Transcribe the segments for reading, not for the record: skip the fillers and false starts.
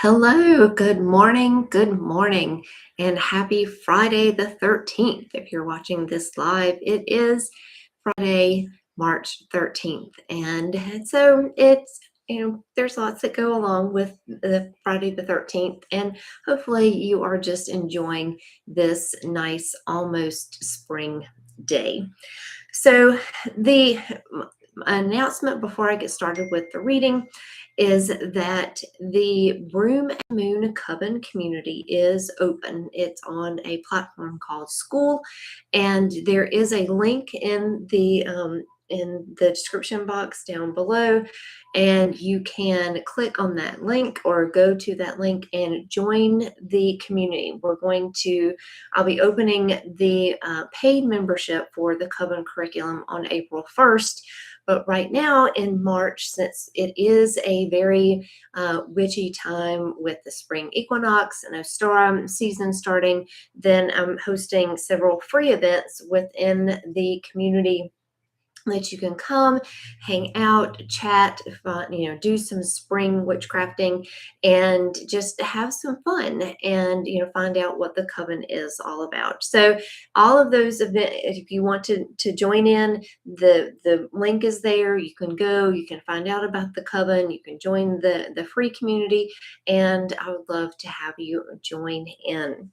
Hello, good morning, and happy Friday the 13th. If you're watching this live, it is Friday, March 13th. And so there's lots that go along with the Friday the 13th, and hopefully you are just enjoying this nice, almost spring day. So the announcement before I get started with the reading is that the Broom and Moon Coven community is open. It's on a platform called School, and there is a link in the description box down below, and you can click on that link or go to that link and join the community. I'll be opening the paid membership for the Coven curriculum on April 1st. But right now in March, since it is a very witchy time with the spring equinox and Ostara season starting, then I'm hosting several free events within the community that you can come, hang out, chat, do some spring witchcrafting, and just have some fun and find out what the coven is all about. So all of those events, if you want to join in, the link is there. You can go, you can find out about the coven, you can join the free community, and I would love to have you join in.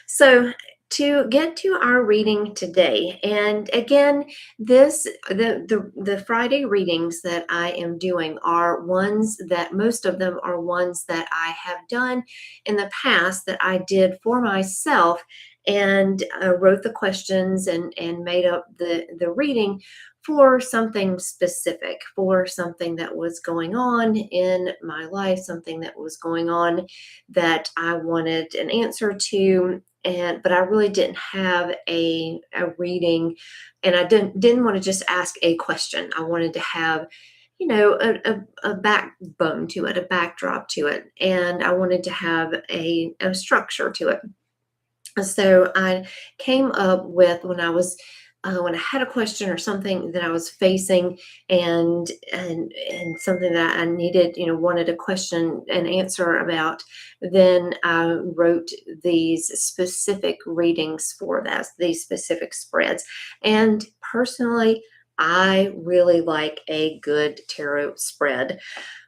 So to get to our reading today, and again, the Friday readings that I am doing are ones that most of them are ones that I have done in the past that I did for myself and wrote the questions and made up the reading for something specific, for something that was going on in my life, something that was going on that I wanted an answer to. But I really didn't have a reading, and I didn't want to just ask a question. I wanted to have a backbone to it, a backdrop to it, and I wanted to have a structure to it. So I came up with when I had a question or something that I was facing, and something that I needed, wanted a question and answer about, then I wrote these specific readings for that, these specific spreads. And personally, I really like a good tarot spread.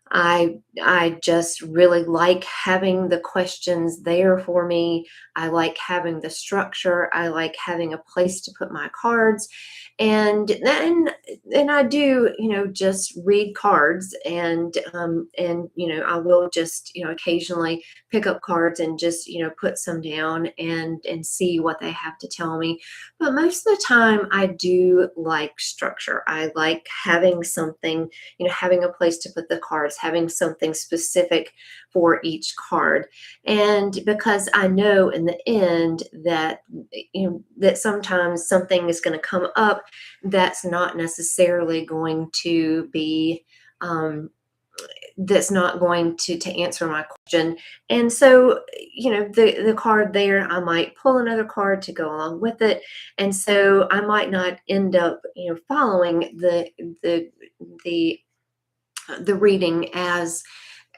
I just really like having the questions there for me. I like having the structure. I like having a place to put my cards. And then I do, just read cards, and I will just, occasionally pick up cards and just, put some down and see what they have to tell me. But most of the time I do like structure. I like having something, having a place to put the cards, having something specific for each card. And because I know in the end that that sometimes something is going to come up that's not necessarily going to be that's not going to answer my question. And so, the card there, I might pull another card to go along with it. And so I might not end up, following the reading as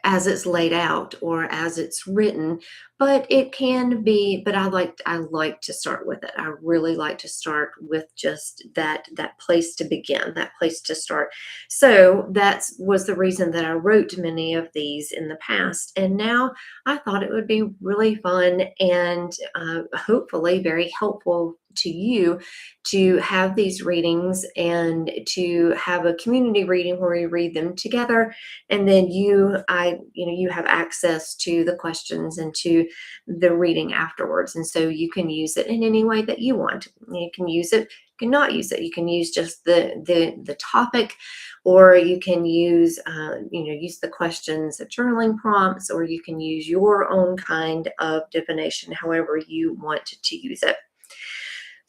it's laid out or as it's written, but it can be. But I like to start with it. I really like to start with just that place to begin, that place to start. So that was the reason that I wrote many of these in the past, and now I thought it would be really fun and hopefully very helpful to you to have these readings and to have a community reading where we read them together, and then you have access to the questions and to the reading afterwards. And so you can use it in any way that you want. You can use it, you can not use it. You can use just the topic, or you can use use the questions as journaling prompts, or you can use your own kind of divination, however you want to use it.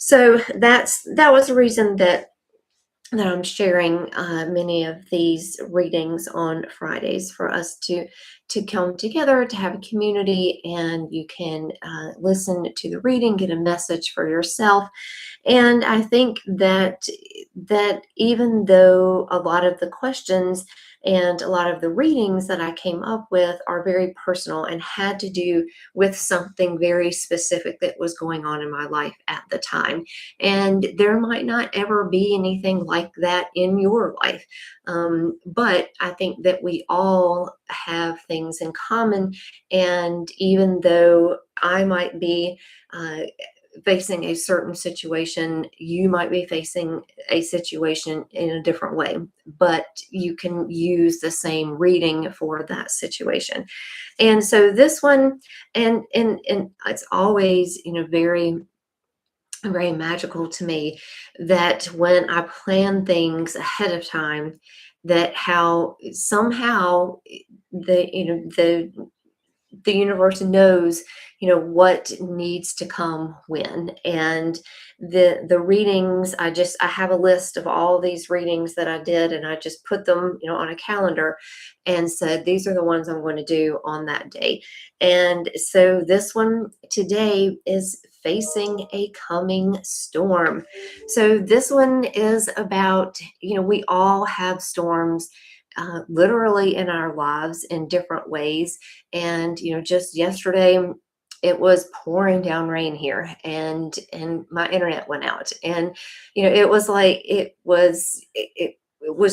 So that was the reason that I'm sharing many of these readings on Fridays, for us to come together, to have a community, and you can listen to the reading, get a message for yourself. And I think that even though a lot of the questions And a lot of the readings that I came up with are very personal and had to do with something very specific that was going on in my life at the time. And there might not ever be anything like that in your life. But I think that we all have things in common. And even though I might be facing a certain situation, you might be facing a situation in a different way, but you can use the same reading for that situation. And so this one, and it's always, very magical to me that when I plan things ahead of time, that how somehow the universe knows what needs to come when. And the readings, I have a list of all these readings that I did, and I just put them on a calendar and said these are the ones I'm going to do on that day. And so this one today is facing a coming storm. So this one is about, we all have storms literally in our lives in different ways. And just yesterday it was pouring down rain here, and my internet went out. And it was like it was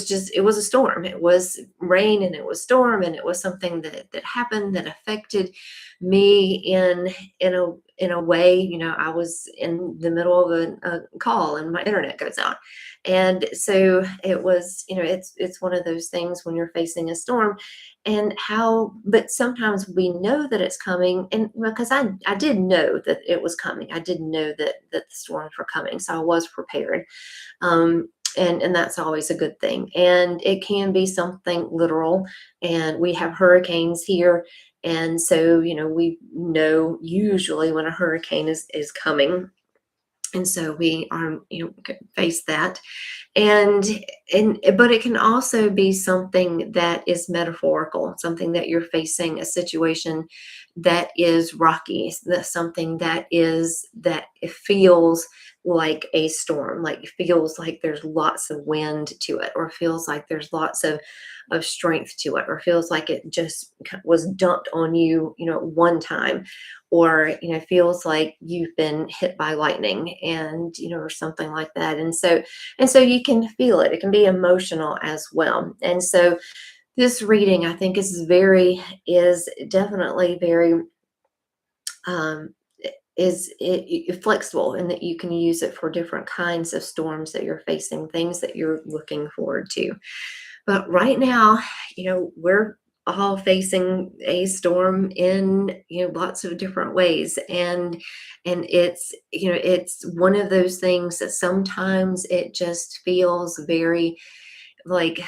just, it was a storm. It was rain and it was storm, and it was something that happened that affected me in a way. I was in the middle of a call and my internet goes out. And so it was, it's one of those things when you're facing a storm. And but sometimes we know that it's coming. And because I did know that it was coming, I did know that the storms were coming, so I was prepared. And that's always a good thing. And it can be something literal. And we have hurricanes here, and so we know usually when a hurricane is coming. And so we are face that. And but it can also be something that is metaphorical, something that you're facing a situation that is rocky, that's something that it feels like a storm, like it feels like there's lots of wind to it, or feels like there's lots of strength to it, or feels like it just was dumped on you at one time, or feels like you've been hit by lightning, and or something like that. And so you can feel it. It can be emotional as well. And so this reading, I think, is definitely very um, flexible, in that you can use it for different kinds of storms that you're facing, things that you're looking forward to. But right now, we're all facing a storm in lots of different ways. And it's one of those things that sometimes it just feels very like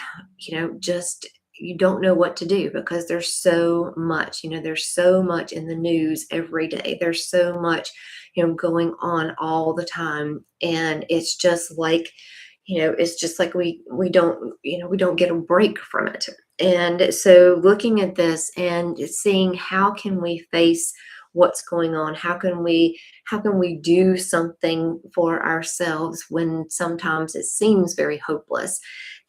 just you don't know what to do, because there's so much. There's so much in the news every day. There's so much going on all the time. And it's just like we don't get a break from it. And so looking at this and seeing how can we face what's going on, how can we do something for ourselves when sometimes it seems very hopeless.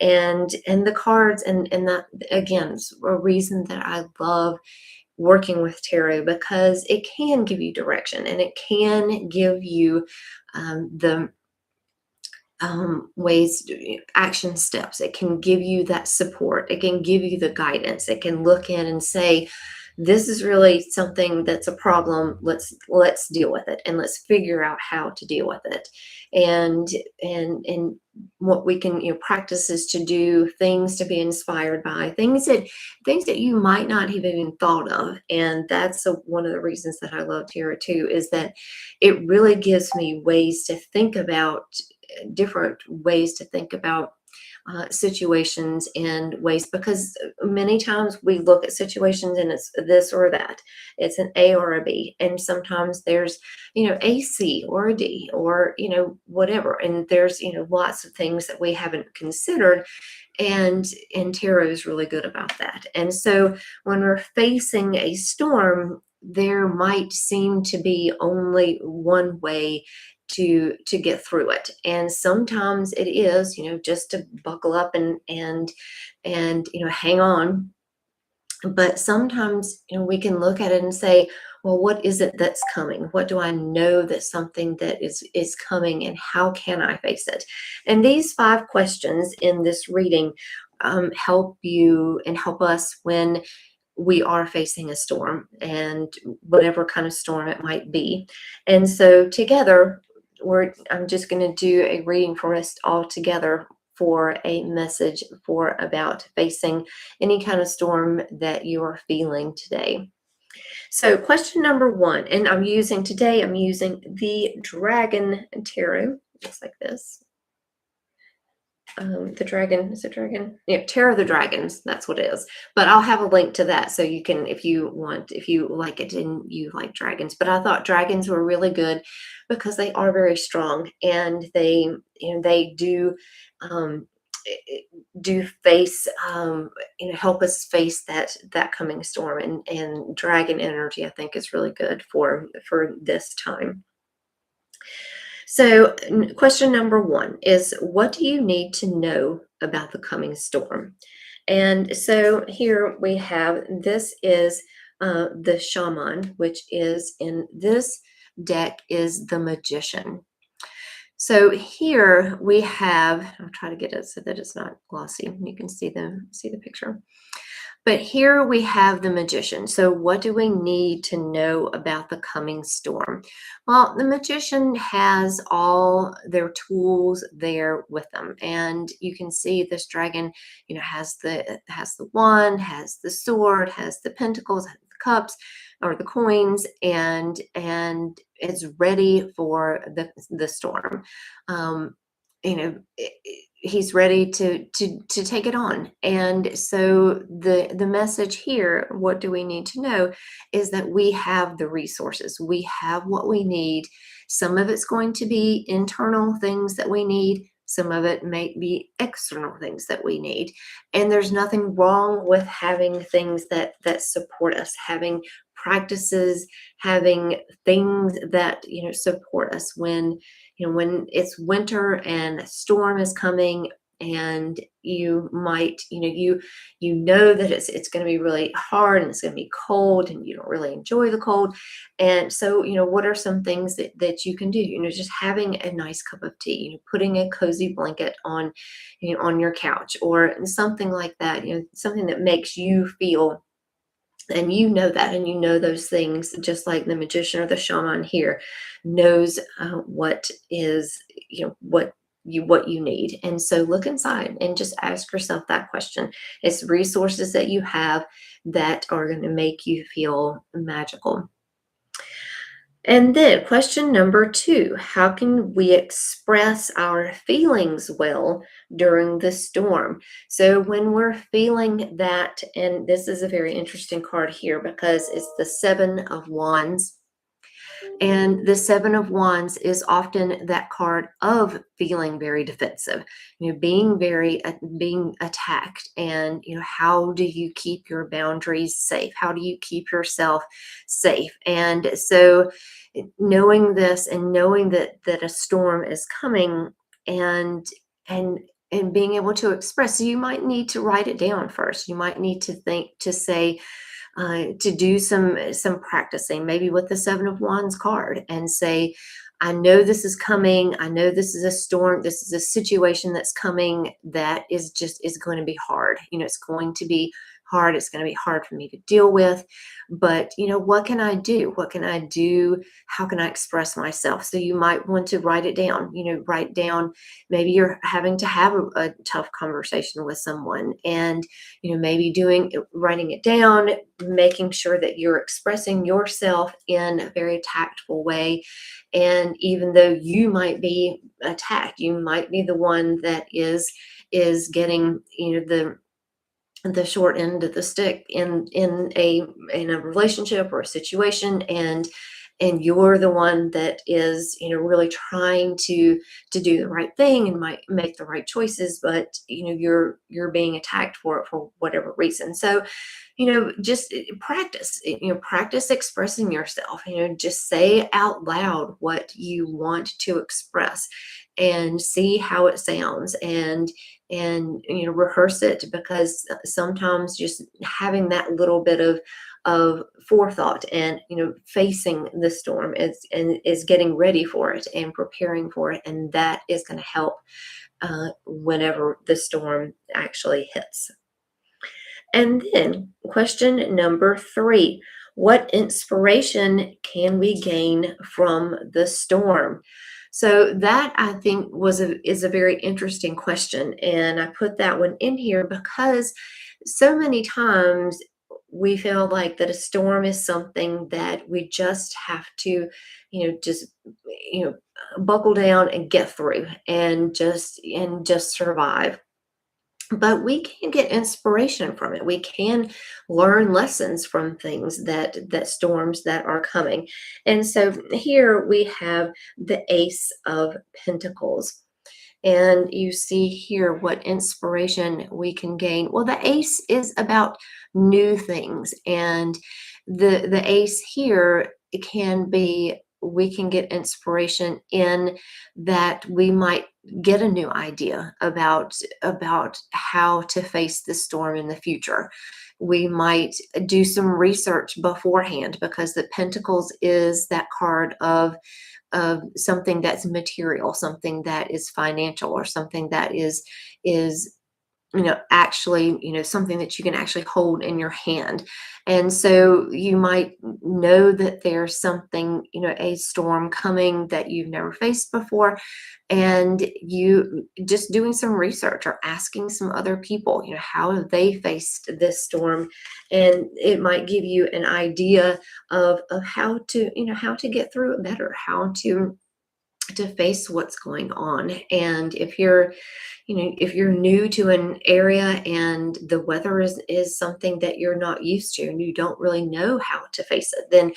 And the cards, and that again is a reason that I love working with tarot, because it can give you direction, and it can give you the ways, action steps. It can give you that support. It can give you the guidance. It can look in and say, this is really something that's a problem. Let's deal with it, and let's figure out how to deal with it. And what we can practice is to do things to be inspired by things that you might not have even thought of. And that's one of the reasons that I love tarot too, is that it really gives me ways to think about different ways to think about situations and ways, because many times we look at situations and it's this or that, it's an A or a B, and sometimes there's a C or a D, or whatever, and there's lots of things that we haven't considered. And tarot is really good about that. And so when we're facing a storm, there might seem to be only one way to get through it. And sometimes it is, just to buckle up and hang on. But sometimes, we can look at it and say, well, what is it that's coming? What do I know that something that is coming, and how can I face it? And these 5 questions in this reading help you and help us when we are facing a storm, and whatever kind of storm it might be. And so together, I'm just going to do a reading for us all together for a message for about facing any kind of storm that you are feeling today. So question number 1, and I'm using the Dragon Tarot, just like this. The dragon, is it dragon? Yeah, Terror of the Dragons, that's what it is. But I'll have a link to that so you can, if you like it and you like dragons. But I thought dragons were really good because they are very strong, and they do face help us face that coming storm, and dragon energy I think is really good for this time. So question number 1 is, what do you need to know about the coming storm? And so here we have, this is the shaman, which is in this deck is the magician. So here we have, I'll try to get it so that it's not glossy. You can see the picture. But here we have the magician. So what do we need to know about the coming storm? Well, the magician has all their tools there with them. And you can see this dragon, has the wand, has the sword, has the pentacles, has the cups or the coins, and it's ready for the storm. He's ready to take it on. And so the message here, what do we need to know, is that we have the resources, we have what we need. Some of it's going to be internal things that we need, some of it may be external things that we need. And there's nothing wrong with having things that support us, having practices, having things that support us when it's winter and a storm is coming, and you might that it's going to be really hard and it's going to be cold and you don't really enjoy the cold. And so what are some things that you can do? Just having a nice cup of tea, putting a cozy blanket on on your couch or something like that, something that makes you feel, and that, and those things, just like the magician or the shaman here knows what is what you need. And so look inside and just ask yourself that question. It's resources that you have that are going to make you feel magical. And then question number 2, how can we express our feelings well during the storm? So when we're feeling that, and this is a very interesting card here because it's the 7 of Wands. And the 7 of Wands is often that card of feeling very defensive, being being attacked. And, how do you keep your boundaries safe? How do you keep yourself safe? And so knowing this and knowing that a storm is coming, and being able to express, so you might need to write it down first. You might need to think, to say, to do some practicing, maybe with the 7 of Wands card, and say, I know this is coming. I know this is a storm. This is a situation that's coming that is going to be hard. It's going to be hard. It's going to be hard for me to deal with. But, what can I do? What can I do? How can I express myself? So you might want to write it down, write down, maybe you're having to have a tough conversation with someone, and, maybe writing it down, making sure that you're expressing yourself in a very tactful way. And even though you might be attacked, you might be the one that is getting, the short end of the stick in a relationship or a situation, and you're the one that is, really trying to do the right thing and might make the right choices, but you're being attacked for it for whatever reason. So just practice, practice expressing yourself, just say out loud what you want to express and see how it sounds, and rehearse it, because sometimes just having that little bit of forethought and facing the storm is getting ready for it and preparing for it, and that is going to help whenever the storm actually hits. And then question number 3, what inspiration can we gain from the storm? So that, I think, is a very interesting question, and I put that one in here because so many times we feel like that a storm is something that we just have to, just you know buckle down and get through and just survive. But we can get inspiration from it. We can learn lessons from things that storms that are coming. And so here we have the Ace of Pentacles. And you see here what inspiration we can gain. Well, the ace is about new things, and the ace here, it can be, we can get inspiration in that we might get a new idea about how to face the storm in the future. We might do some research beforehand, because the Pentacles is that card of something that's material, something that is financial, or something that is actually, something that you can actually hold in your hand. And so you might know that there's something, a storm coming that you've never faced before, and you just doing some research or asking some other people, how have they faced this storm, and it might give you an idea of how to, how to get through it better, how to face what's going on. And if you're new to an area and the weather is something that you're not used to and you don't really know how to face it, then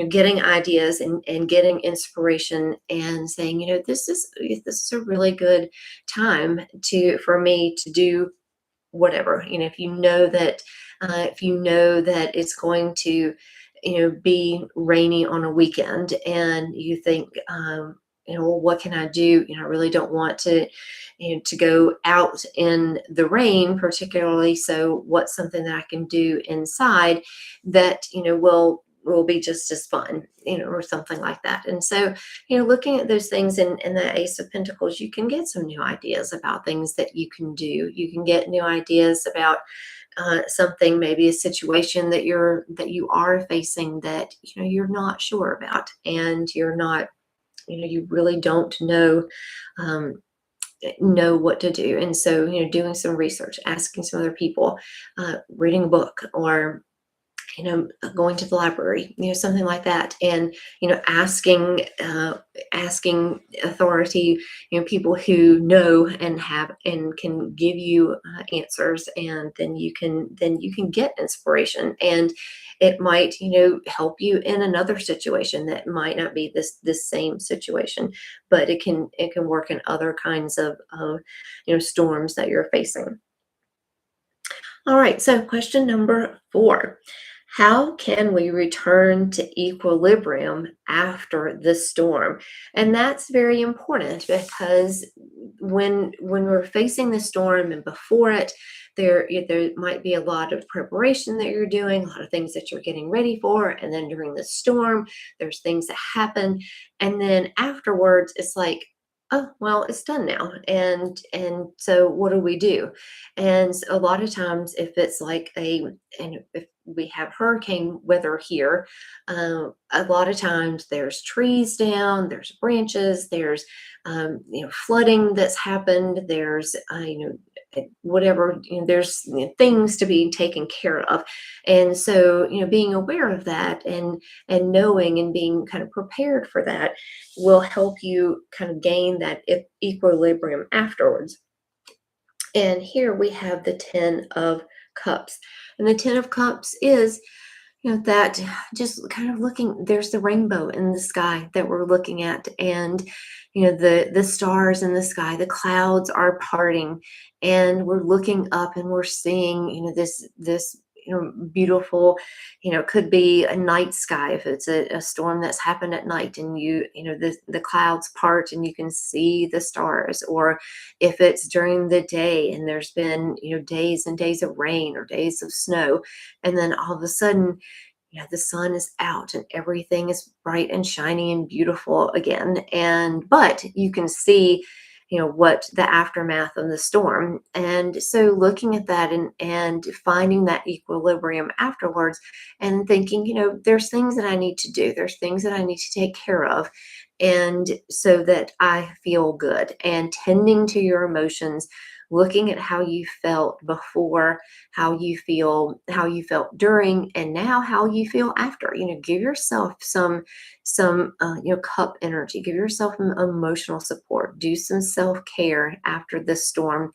getting ideas and getting inspiration and saying, this is a really good time for me to do whatever. If you know that it's going to be rainy on a weekend, and you think, well, what can I do? I really don't want to go out in the rain particularly. So what's something that I can do inside that, will be just as fun, or something like that. And so, looking at those things in the Ace of Pentacles, you can get some new ideas about things that you can do. You can get new ideas about something, maybe a situation that you are facing that you're not sure about, and you're not, you really don't know what to do. And so, doing some research, asking some other people, reading a book, or going to the library, something like that, and asking authority, people who know and have and can give you answers, and then you can get inspiration, and it might help you in another situation that might not be this same situation, but it can work in other kinds of storms that you're facing. All right, so question number 4. How can we return to equilibrium after the storm? And that's very important, because when we're facing the storm and before it, there might be a lot of preparation that you're doing, a lot of things that you're getting ready for, and then during the storm, there's things that happen, and then afterwards, it's like, oh, well, it's done now. And so what do we do? And a lot of times, if it's like and if we have hurricane weather here, a lot of times there's trees down, there's branches, there's flooding that's happened, there's whatever, there's things to be taken care of. And so being aware of that, and knowing and being kind of prepared for that, will help you kind of gain that equilibrium afterwards. And here we have the 10 of Cups. And the 10 of Cups is that just kind of looking, there's the rainbow in the sky that we're looking at, and the stars in the sky, the clouds are parting, and we're looking up and we're seeing this beautiful, could be a night sky if it's a storm that's happened at night, and the clouds part and you can see the stars, or if it's during the day and there's been days and days of rain or days of snow, and then all of a sudden the sun is out and everything is bright and shiny and beautiful again. And but you can see, what the aftermath of the storm. And so looking at that and finding that equilibrium afterwards and thinking, there's things that I need to do, there's things that I need to take care of. And so that I feel good, and tending to your emotions, looking at how you felt before, how you felt during, and now how you feel after. Give yourself some cup energy, give yourself some emotional support, do some self-care after the storm,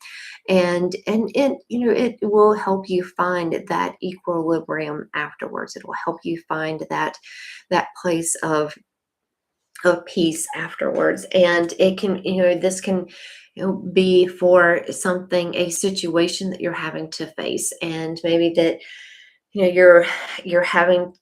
and it will help you find that equilibrium afterwards. It will help you find that place of peace afterwards. And it can, this can be for something, a situation that you're having to face, and maybe that you're having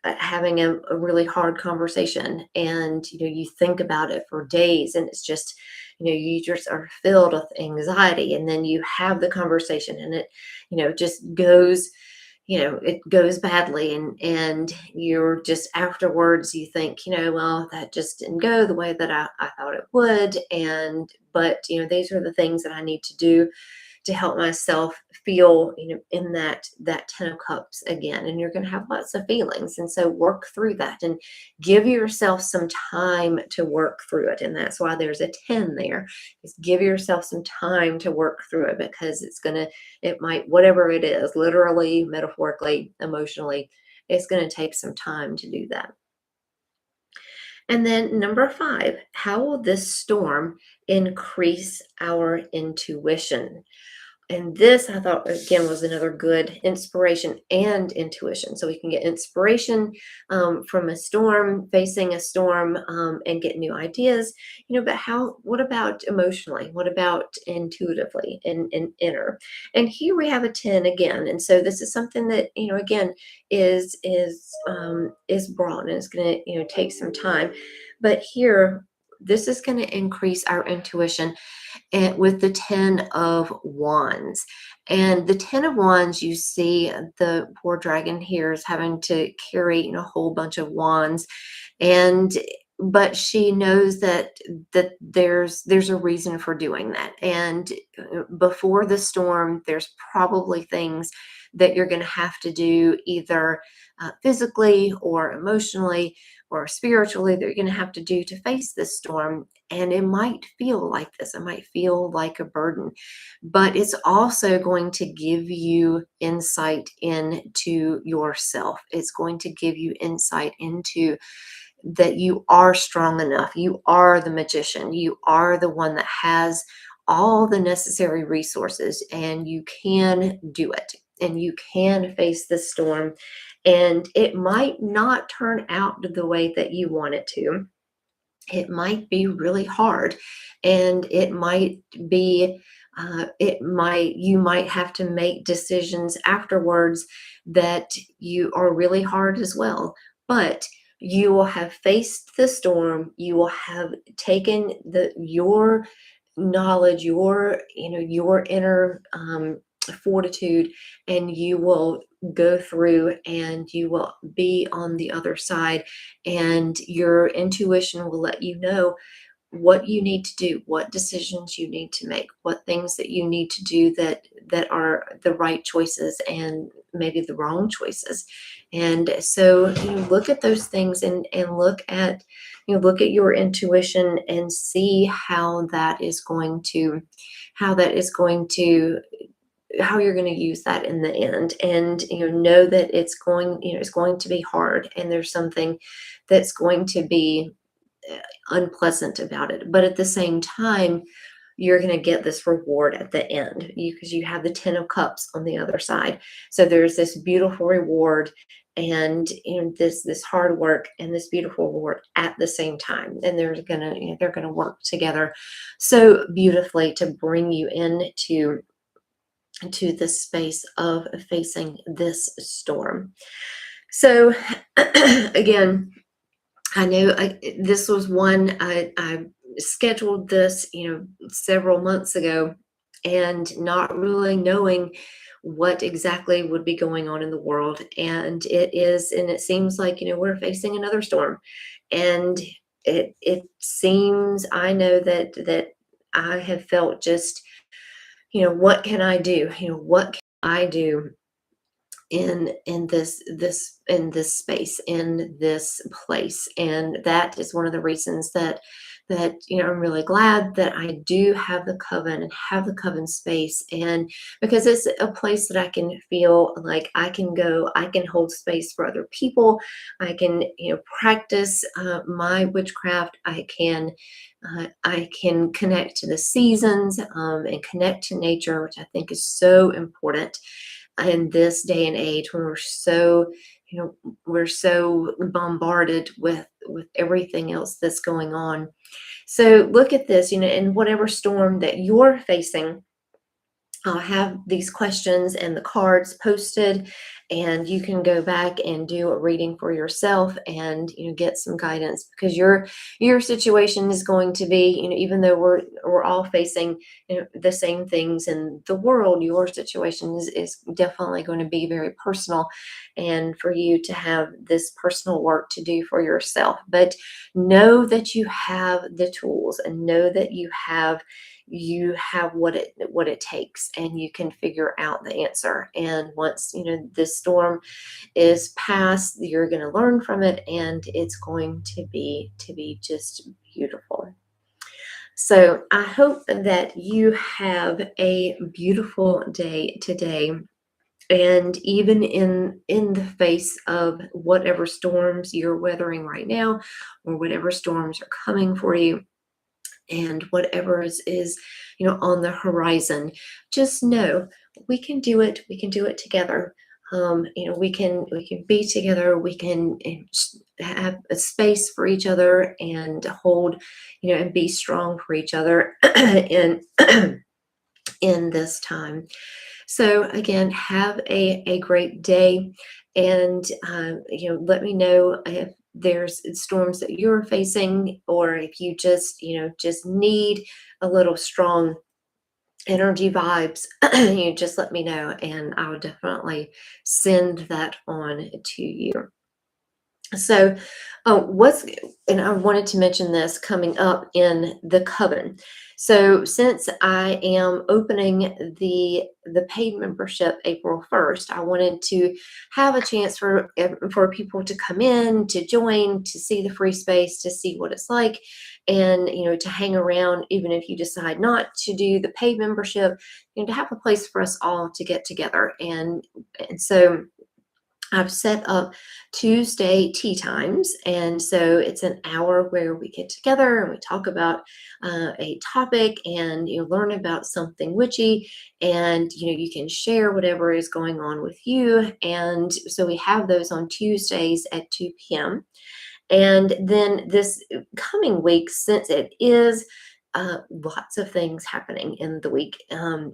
having a really hard conversation, and you think about it for days, and it's just you just are filled with anxiety, and then you have the conversation and it just goes, it goes badly, and you're just afterwards you think, well, that just didn't go the way that I thought it would. And but these are the things that I need to do to help myself feel, in that 10 of cups again. And you're going to have lots of feelings, and so work through that and give yourself some time to work through it. And that's why there's a 10 there, is give yourself some time to work through it, because it might, whatever it is, literally, metaphorically, emotionally, it's going to take some time to do that. And then number 5, how will this storm increase our intuition? And this, I thought, again, was another good inspiration and intuition. So we can get inspiration from a storm, facing a storm, and get new ideas. But what about emotionally? What about intuitively and inner? And here we have a 10 again. And so this is something that, again, is broad, and it's going to, take some time. But here, this is going to increase our intuition, and with the 10 of wands. And the 10 of wands, you see the poor dragon here is having to carry a whole bunch of wands, and but she knows that there's a reason for doing that. And before the storm, there's probably things that you're going to have to do, either physically or emotionally or spiritually, that you're going to have to do to face this storm. And it might feel like this, it might feel like a burden, but it's also going to give you insight into yourself. It's going to give you insight into that you are strong enough. You are the magician. You are the one that has all the necessary resources, and you can do it, and you can face the storm. And it might not turn out the way that you want it to. It might be really hard, and it might be you might have to make decisions afterwards that you are really hard as well. But you will have faced the storm, you will have taken your knowledge, your inner fortitude, and you will go through, and you will be on the other side, and your intuition will let you know what you need to do, what decisions you need to make, what things that you need to do that are the right choices and maybe the wrong choices. And so look at those things, and look at your intuition, and see how that is going to how that is going to how you're going to use that in the end. And know that it's going to be hard, and there's something that's going to be unpleasant about it. But at the same time, you're going to get this reward at the end, because you have the 10 of cups on the other side. So there's this beautiful reward, and this hard work and this beautiful reward at the same time, and they're gonna work together so beautifully to bring you into the space of facing this storm. So again, I know this was one I scheduled this, several months ago, and not really knowing what exactly would be going on in the world. And it seems like, we're facing another storm. And it seems, I know that I have felt just, what can I do? What can I do in this space, in this place? And that is one of the reasons that I'm really glad that I do have the Coven and have the Coven space, and because it's a place that I can feel like I can go, I can hold space for other people, I can practice my witchcraft, I can connect to the seasons, and connect to nature, which I think is so important in this day and age, when we're so bombarded with everything else that's going on. So look at this, in whatever storm that you're facing, I'll have these questions and the cards posted, and you can go back and do a reading for yourself, and get some guidance, because your situation is going to be, even though we're all facing the same things in the world, your situation is definitely going to be very personal, and for you to have this personal work to do for yourself. But know that you have the tools, and know that you have what it takes, and you can figure out the answer. And once this storm is past, you're going to learn from it, and it's going to be just beautiful. So I hope that you have a beautiful day today. And even in the face of whatever storms you're weathering right now, or whatever storms are coming for you, and whatever is on the horizon, just know we can do it. We can do it together. We can be together. We can have a space for each other, and hold, and be strong for each other in in this time. So again, have a great day, and let me know if there's storms that you're facing, or if you just need a little strong energy vibes. You just let me know, and I will definitely send that on to you. So and I wanted to mention this coming up in the Coven. So since I am opening the paid membership April 1st, I wanted to have a chance for people to come in, to join, to see the free space, to see what it's like, and to hang around, even if you decide not to do the paid membership, to have a place for us all to get together. And so I've set up Tuesday tea times, and so it's an hour where we get together and we talk about a topic, and learn about something witchy, and you can share whatever is going on with you. And so we have those on Tuesdays at 2 p.m. And then this coming week, since it is lots of things happening in the week.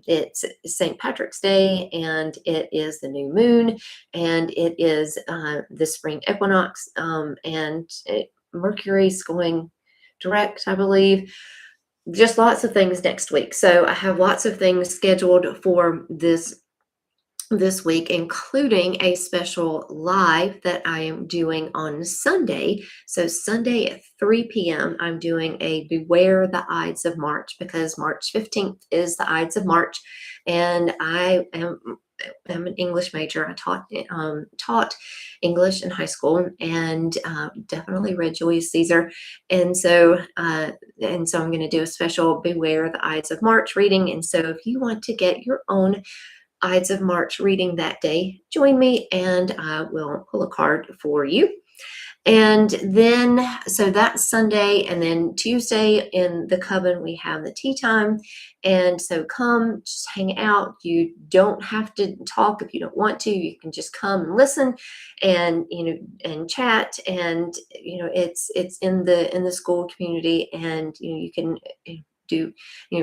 It's St. Patrick's Day, and it is the new moon, and it is the spring equinox, and Mercury's going direct, I believe. Just lots of things next week. So I have lots of things scheduled for this week, including a special live that I am doing on Sunday. So Sunday at 3 p.m., I'm doing a Beware the Ides of March, because March 15th is the Ides of March, and I'm an English major. I taught English in high school, and definitely read Julius Caesar. And so I'm going to do a special Beware the Ides of March reading. And so if you want to get your own Ides of March reading that day, join me, and I will pull a card for you. And then, so that's Sunday, and then Tuesday in the Coven, we have the tea time. And so come, just hang out. You don't have to talk if you don't want to. You can just come and listen and, and chat. And, it's in the school community, and, you can do,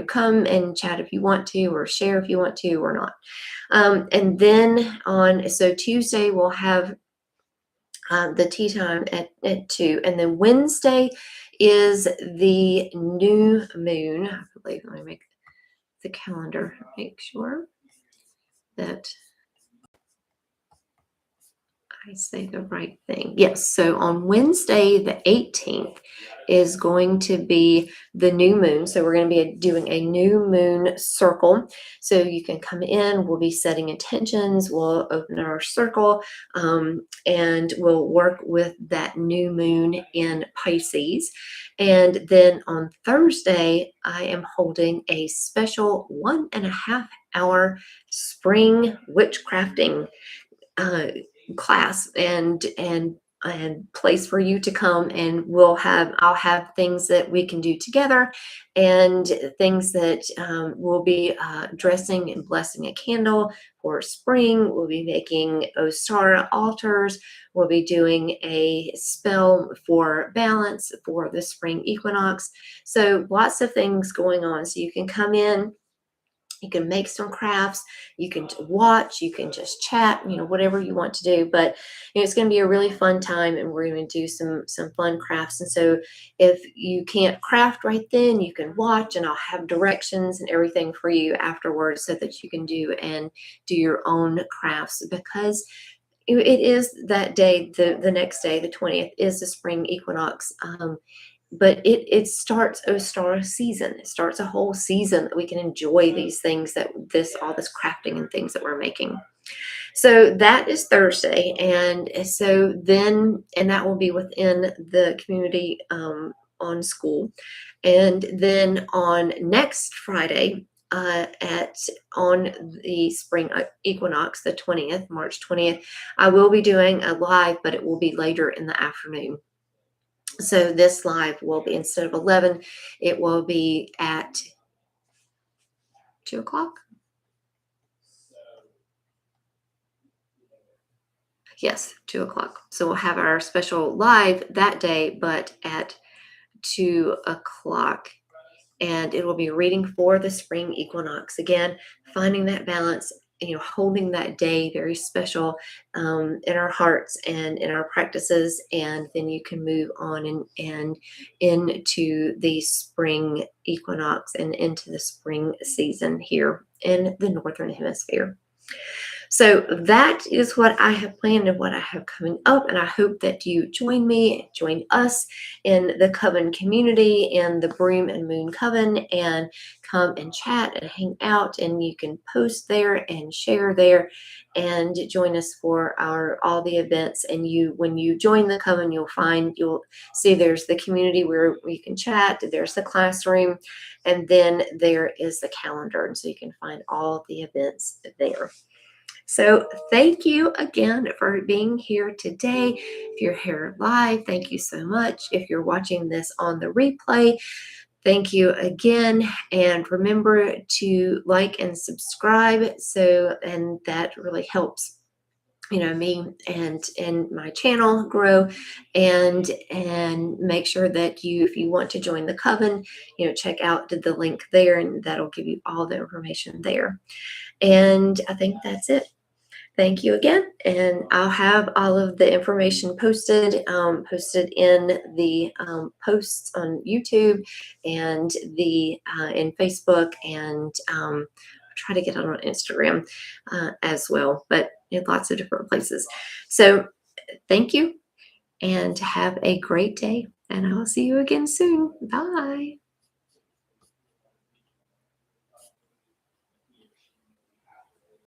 come and chat if you want to, or share if you want to, or not. And then so Tuesday we'll have the tea time at 2. And then Wednesday is the new moon. I believe, let me make the calendar, make sure that I say the right thing. Yes, so on Wednesday, the 18th, is going to be the new moon. So we're going to be doing a new moon circle. So you can come in, we'll be setting intentions, we'll open our circle, and we'll work with that new moon in Pisces. And then on Thursday, I am holding a special 1.5 hour spring witchcrafting class and place for you to come, and I'll have things that we can do together, and things that we'll be dressing and blessing a candle for spring. We'll be making Ostara altars. We'll be doing a spell for balance for the spring equinox. So lots of things going on. So you can come in, you can make some crafts, you can watch, you can just chat, whatever you want to do. But it's going to be a really fun time, and we're going to do some fun crafts. And so if you can't craft right then, you can watch, and I'll have directions and everything for you afterwards so that you can do your own crafts, because it is that day, the next day, the 20th, is the spring equinox. But it starts Ostara season. It starts a whole season that we can enjoy these things, all this crafting and things that we're making. So that is Thursday. And so then, and that will be within the community on school. And then on next Friday, on the spring equinox, the 20th, March 20th, I will be doing a live, but it will be later in the afternoon. So this live will be, instead of 11, it will be at 2 o'clock. Yes, 2 o'clock. So we'll have our special live that day, but at 2 o'clock. And it will be reading for the spring equinox. Again, finding that balance, holding that day very special in our hearts and in our practices. And then you can move on and into the spring equinox and into the spring season here in the Northern Hemisphere. So that is what I have planned and what I have coming up. And I hope that you join us in the Coven community, in the Broom and Moon Coven, and come and chat and hang out. And you can post there and share there and join us for all the events. And when you join the Coven, you'll see there's the community where you can chat, there's the classroom, and then there is the calendar. And so you can find all the events there. So thank you again for being here today. If you're here live, thank you so much. If you're watching this on the replay, thank you again. And remember to like and subscribe. And that really helps me and my channel grow, and make sure that if you want to join the Coven, check out the link there, and that'll give you all the information there. And I think that's it. Thank you again. And I'll have all of the information posted in the posts on YouTube and in Facebook, and try to get it on Instagram as well, but in lots of different places. So thank you, and have a great day. And I'll see you again soon. Bye.